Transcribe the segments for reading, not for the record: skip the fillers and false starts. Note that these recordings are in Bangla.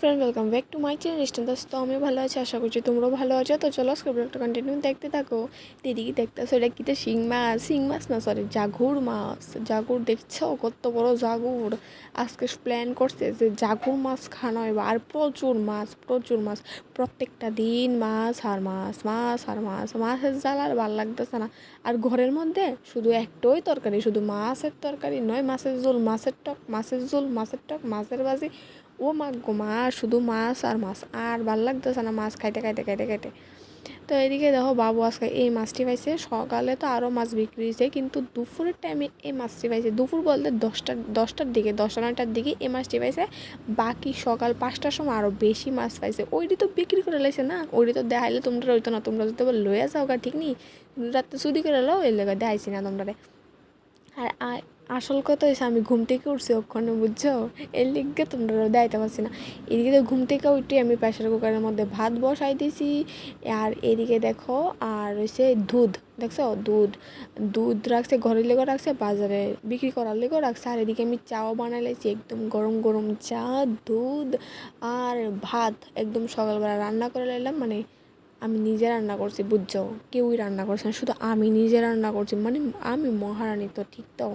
Friend, welcome back to my channel স্ট্যান্ডার্স। তো আমি ভালো আছি, আশা করছি তোমরাও ভালো আছো। তো চলো স্ক্রিপ্টটা কন্টিনিউ দেখতে থাকো। দিদিকে দেখতেছো, এটা কি? শিং মাছ না, সরি, জাগুর মাছ। জাগুর দেখছো? কত বড় জাগুর। আজকে প্ল্যান করছে যে জাগুর মাছ খাওয়ানো হবে, আর প্রচুর মাছ। প্রত্যেকটা দিন মাছ আর মাছ, মাছের জ্বাল আর ভাল লাগতেছে না। আর ঘরের মধ্যে শুধু একটাই তরকারি, শুধু মাছের তরকারি নয়, মাছের ঝোল, মাছের টক, মাছের ভাজি। ও মা গো মা, শুধু মাছ আর মাছ, আর ভাল লাগতেছে না মাছ খাইতে। তো এদিকে দেখো, বাবু আজকে এই মাছটি পাইছে। সকালে তো আরও মাছ বিক্রি হয়েছে, কিন্তু দুপুরের টাইমে এই মাছটি পাইছে। দুপুর বলতে দশটার দিকে, 9টার দিকে এই মাছটি পাইছে। বাকি সকাল 5টার সময় আরও বেশি মাছ পাইছে। ওইটি তো বিক্রি করে লাইছে না, ওইটি তো দেখাইলে তোমরা ওইতো না, তোমরা যদি আবার লইয়া যাও গা, ঠিক নেই, রাত্রে চুরি করে লো, এর লেগে দেখাইছি না তোমরা। আর আসল কথা হয়েছে, আমি ঘুম থেকে উঠছি ওখানে, বুঝছো, এর লিগে তোমরা দেখাইতে পারছি না। এদিকে তো ঘুম থেকে উঠে আমি প্রেশার কুকারের মধ্যে ভাত বসাই দিয়েছি। আর এদিকে দেখো, আর হচ্ছে দুধ, দেখছো, দুধ রাখছে, ঘরের লেগেও রাখছে, বাজারে বিক্রি করার লেগেও রাখছে। আর এদিকে আমি চাও বানাই লাইছি, একদম গরম গরম চা, দুধ আর ভাত একদম সকালবেলা রান্না করে লাইলাম। মানে আমি নিজে রান্না করছি, বুঝছো, কেউই রান্না করছে না, শুধু আমি নিজে রান্না করছি, মানে আমি মহারানী তো, ঠিক তো।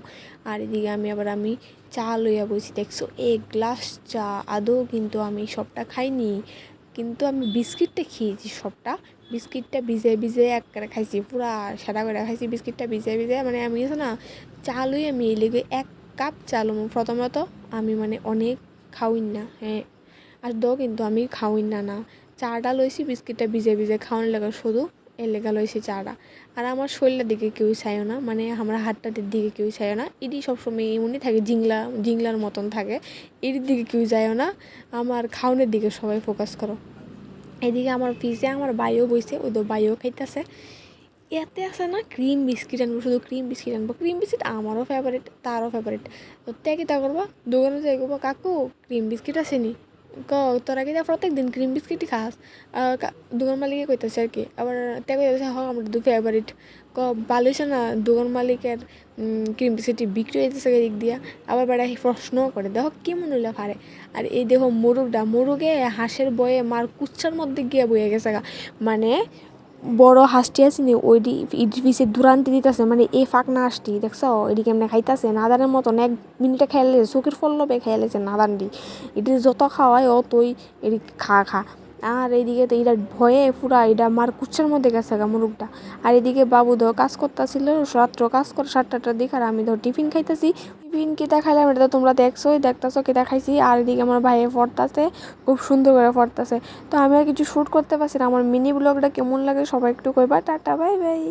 আর এদিকে আমি চা লইয়া বসি, দেখছো, 1 গ্লাস চা। আদৌ কিন্তু আমি সবটা খাইনি, কিন্তু আমি বিস্কিটটা খেয়েছি সবটা। বিস্কিটটা ভিজে একবারে খাইছি, পুরা সাদা করে খাইছি বিস্কিটটা ভিজে, মানে আমি আছে না, চা লই আমি এই লেগে 1 কাপ চা লম প্রথমত। আমি মানে অনেক খাওয়াই না, হ্যাঁ, আর কিন্তু আমি খাওয়াই না। চাটা লইছি বিস্কিটটা ভিজে খাওয়ানোর লেগে, শুধু এর লেগে লইছি চাটা। আর আমার শরীরের দিকে কেউ চাইও না, মানে আমার হাতটাদের দিকে কেউ চাইও না, এটি সবসময় এমনই থাকে, জিংলার মতন থাকে, এর দিকে কেউ যায়ও না, আমার খাওয়ানোর দিকে সবাই ফোকাস করো। এদিকে আমার পিছে আমার বাইও বইছে, ওই তো বাইও খাইতেছে। এতে আছে না, ক্রিম বিস্কিট আনবো, শুধু ক্রিম বিস্কিট আমারও ফেভারিট, তারও ফেভারিট। তো তে কী তা করবো, দোকানে যাই করবো, কাকু ক্রিম বিস্কিট আসেনি? তোরা কি প্রত্যেক দিন ক্রিম বিস্কিটই খাস? দোকান মালিকে কইতেছে আর কি, আবার তে কইতেছে হ আমার দু ফেভারিট। বালিশ না, দোকান মালিকের ক্রিম বিস্কিটটি বিক্রি হইতেছে এদিক দিয়া। আবার বেড়া প্রশ্নও করে, দেখো কেমন হইলে পারে। আর এই দেখো মোরগে হাঁসের বয়ে মার কুচ্ছার মধ্যে গিয়ে বয়ে গেছে গা। মানে বড় হাঁসটি আছে নি, ওইটি ইটির পিছে দুরান্তি দিতেছে, মানে এই ফাঁকনা হাঁসটি দেখছো, এটি কেমনে খাইতেছে নাদানের মতন, 1 মিনিটে খাইলে চোখের ফল্লবে খাইলেছে নাদানটি। এটি যত খাওয়ায় অতই এটি খা। আর এইদিকে তো এটা ভয়ে পুরা এটা মার কুচ্ছার মধ্যে গেছে গা মুরগটা। আর এদিকে বাবু ধর কাজ করতেছিল, রাত্র কাজ করে 7টার দিকে, আর আমি ধর টিফিন খাইতেছি। টিফিন কিতা খাইলাম এটা তো তোমরা দেখতেছো কিতা খাইছি। আর এদিকে আমার ভাইয়ে পড়তাছে, খুব সুন্দর করে পড়তাছে। তো আমি আর কিছু শ্যুট করতে পারছি না। আমার মিনি ব্লগটা কেমন লাগে সবাই একটু কইবা। Tata, bye bye.